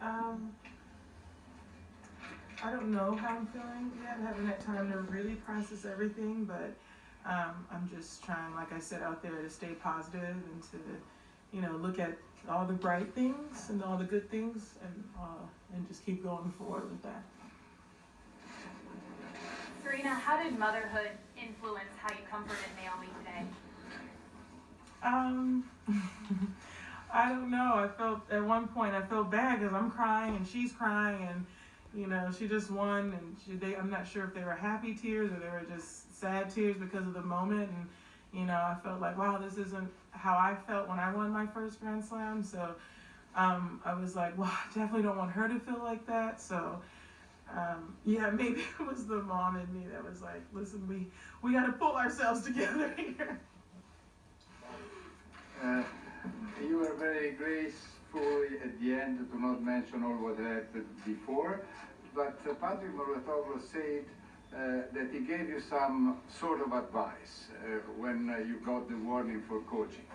Um, I don't know how I'm feeling yet. I haven't had time to really process everything, but I'm just trying, like I said, out there to stay positive and to, look at all the bright things and all the good things and just keep going forward with that. Serena, how did motherhood influence how you comforted Naomi today? I don't know. I felt at one point I felt bad because I'm crying and she's crying and she just won and I'm not sure if they were happy tears or they were just sad tears because of the moment and I felt like wow, this isn't how I felt when I won my first Grand Slam. So I was like, well, I definitely don't want her to feel like that. So maybe it was the mom in me that was like, listen, we got to pull ourselves together here. You were very graceful at the end to not mention all what happened before, but Patrick Mouratoglou said that he gave you some sort of advice when you got the warning for coaching.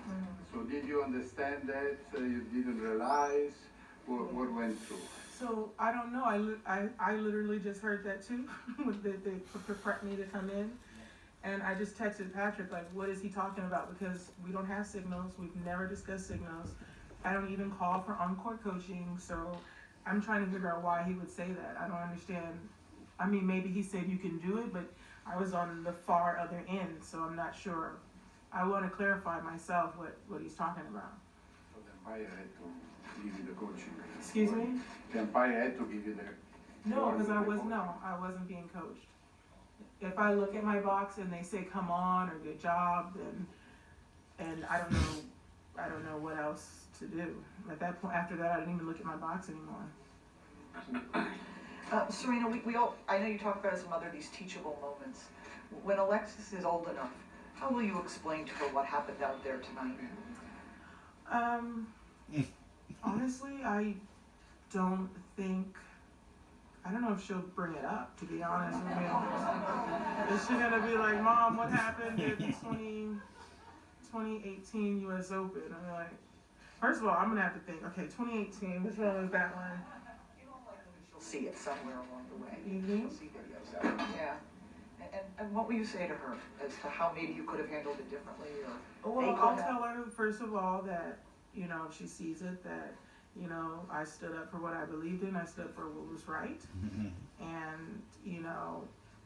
So did you understand that? You didn't realize? What went through? So I don't know. I literally just heard that too. They prepped me to come in. And I just texted Patrick, like, what is he talking about? Because we don't have signals. We've never discussed signals. I don't even call for on-court coaching. So I'm trying to figure out why he would say that. I don't understand. I mean, maybe he said you can do it, but I was on the far other end, so I'm not sure. I want to clarify myself what he's talking about. So the umpire had to give you the coaching. Excuse me? The umpire had to give you the... No, because I wasn't being coached. If I look at my box and they say come on or good job, then and I don't know what else to do. At that point, after that, I didn't even look at my box anymore. Serena, I know you talked about as a mother these teachable moments. When Alexis is old enough, how will you explain to her what happened out there tonight? Honestly, I don't know if she'll bring it up, to be honest with you. Is she gonna be like, Mom, what happened at the 2018 US Open? I'm like, first of all, I'm gonna have to think, okay, 2018, which one was that one? She'll see it somewhere along the way. Mm-hmm. She'll see videos of it, yeah. And what will you say to her as to how maybe you could have handled it differently or Well, I'll tell her, first of all, that, if she sees it, that I stood up for what I believed in. I stood up for what was right. And,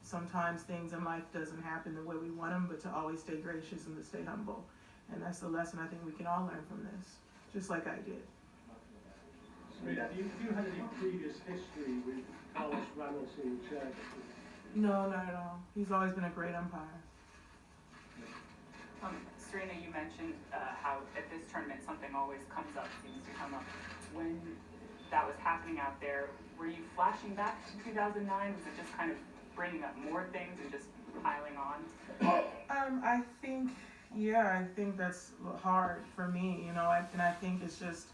sometimes things in life doesn't happen the way we want them, but to always stay gracious and to stay humble. And that's the lesson I think we can all learn from this, just like I did. Serena, have you had any previous history with Carlos Ramos in check? No, not at all. He's always been a great umpire. Serena, you mentioned how at this tournament something always comes up, seems to come up. When that was happening out there, were you flashing back to 2009? Was it just kind of bringing up more things and just piling on? I think that's hard for me, and I think it's just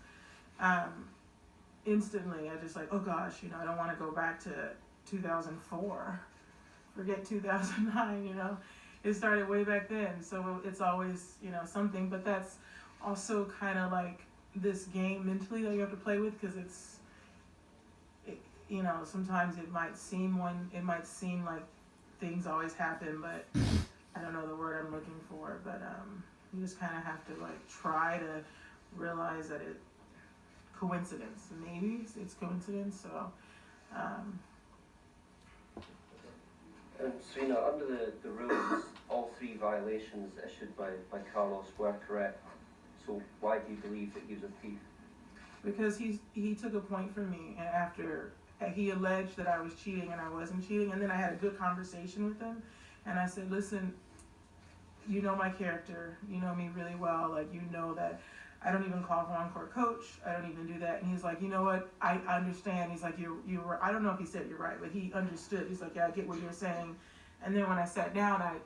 instantly I just like, oh gosh, I don't want to go back to 2004. Forget 2009, It started way back then, so it's always, something, but that's also kind of like this game mentally that you have to play with, because sometimes it might seem like things always happen, but I don't know the word I'm looking for, but you just kind of have to try to realize that coincidence, maybe it's coincidence, so Serena, under the rules, all three violations issued by Carlos were correct. So why do you believe that he was appealed? Because he took a point from me, and after he alleged that I was cheating and I wasn't cheating, and then I had a good conversation with him, and I said, listen, you know my character, you know me really well, that I don't even call for on-court coach, I don't even do that, and he's like, you know what, I understand, he's like, you were, I don't know if he said you're right, but he understood, he's like, yeah, I get what you're saying, and then when I sat down, I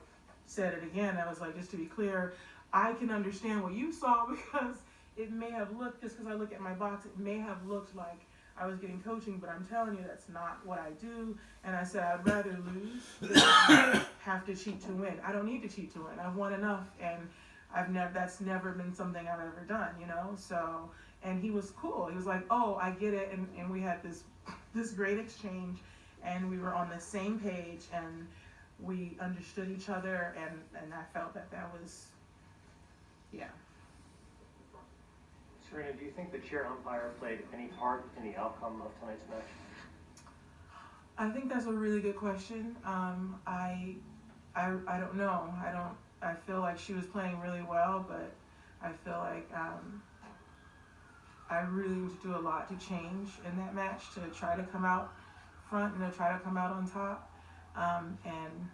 said it again, I was like, just to be clear, I can understand what you saw, because it may have looked, just because I look at my box, it may have looked like I was getting coaching, but I'm telling you that's not what I do. And I said I'd rather lose than have to cheat to win. I don't need to cheat to win. I've won enough, and that's never been something I've ever done, So and he was cool. He was like, oh, I get it, and we had this great exchange, and we were on the same page, and we understood each other, and I felt that was, yeah. Serena, do you think the chair umpire played any part in the outcome of tonight's match? I think that's a really good question. I don't know. I feel like she was playing really well, but I feel like I really need to do a lot to change in that match to try to come out front and to try to come out on top. And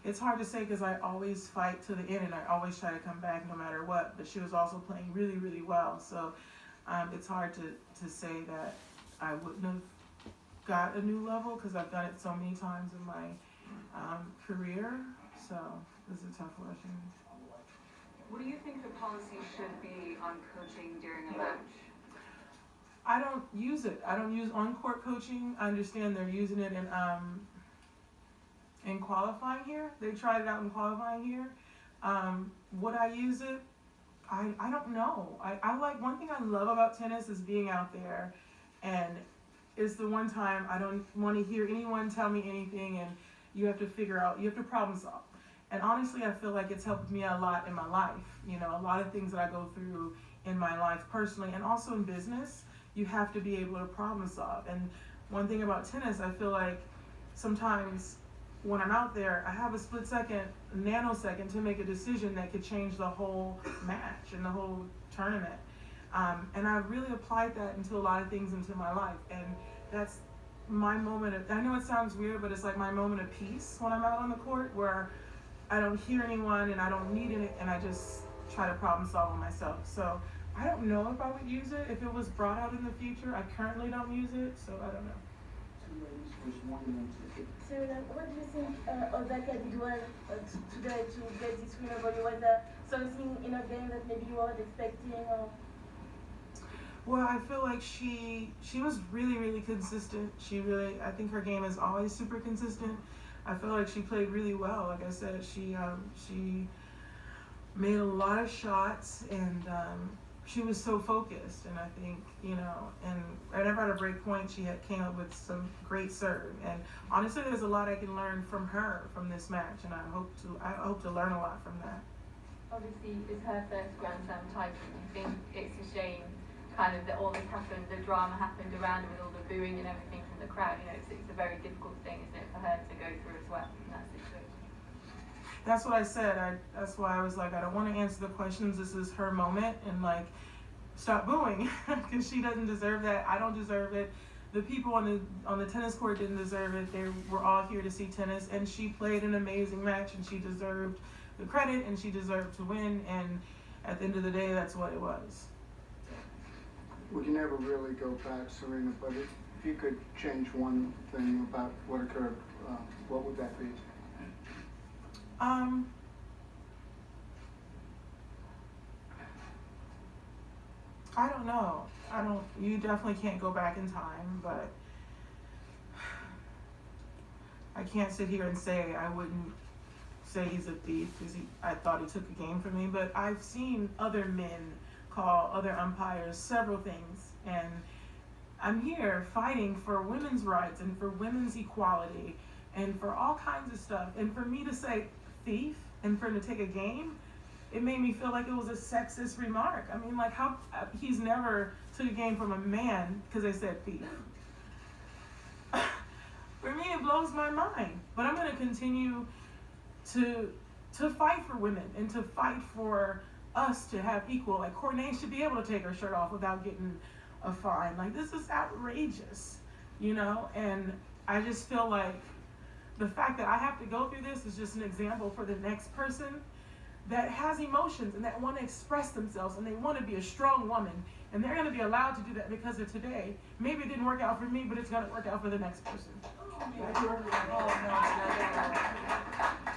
it's hard to say because I always fight to the end and I always try to come back no matter what. But she was also playing really, really well. So it's hard to say that I wouldn't have got a new level because I've done it so many times in my career. So it's a tough question. What do you think the policy should be on coaching during a match? I don't use it. I don't use on-court coaching. I understand they're using it in qualifying here. They tried it out in qualifying here. Would I use it? I don't know. I like, one thing I love about tennis is being out there, and it's the one time I don't want to hear anyone tell me anything, and you have to figure out, you have to problem solve. And honestly, I feel like it's helped me a lot in my life. You know, a lot of things that I go through in my life personally and also in business, you have to be able to problem solve. And one thing about tennis, I feel like sometimes when I'm out there, I have a split second, nanosecond to make a decision that could change the whole match and the whole tournament. And I've really applied that into a lot of things into my life. And that's my moment of, I know it sounds weird, but it's like my moment of peace when I'm out on the court where I don't hear anyone and I don't need it, and I just try to problem solve on myself. So I don't know if I would use it if it was brought out in the future. I currently don't use it, so I don't know. Serena, what do you think Osaka did well today to get this win over you? Was there something in a game that maybe you weren't expecting? Or? Well, I feel like she was really, really consistent. I think her game is always super consistent. I feel like she played really well. Like I said, she made a lot of shots, and she was so focused. And I think, you know, and whenever at a break point, she came up with some great serve. And honestly, there's a lot I can learn from her from this match, and I hope to learn a lot from that. Obviously, it's her first Grand Slam title. Do you think it's a shame, kind of, that all this happened, the drama happened around it with all the booing and everything from the crowd? You know, it's a very difficult thing, isn't it, for her to go through as well in that situation? That's what I said. That's why I was like, I don't want to answer the questions. This is her moment, and like, stop booing because she doesn't deserve that. I don't deserve it. The people on the tennis court didn't deserve it. They were all here to see tennis, and she played an amazing match, and she deserved the credit, and she deserved to win. And at the end of the day, that's what it was. We can never really go back, Serena, but if you could change one thing about what occurred, what would that be? I don't know. You definitely can't go back in time, but I can't sit here and say I wouldn't say he's a thief because I thought he took a game from me, but I've seen other men call other umpires several things, and I'm here fighting for women's rights and for women's equality and for all kinds of stuff. And for me to say thief and for him to take a game, it made me feel like it was a sexist remark. I mean, like, how he's never took a game from a man because they said thief. For me, it blows my mind. But I'm going to continue to fight for women and to fight for us to have equal. Like, Courtney should be able to take her shirt off without getting a fine. Like, this is outrageous, you know? And I just feel like the fact that I have to go through this is just an example for the next person that has emotions and that want to express themselves and they want to be a strong woman, and they're going to be allowed to do that because of today. Maybe it didn't work out for me, but it's going to work out for the next person. Oh, no.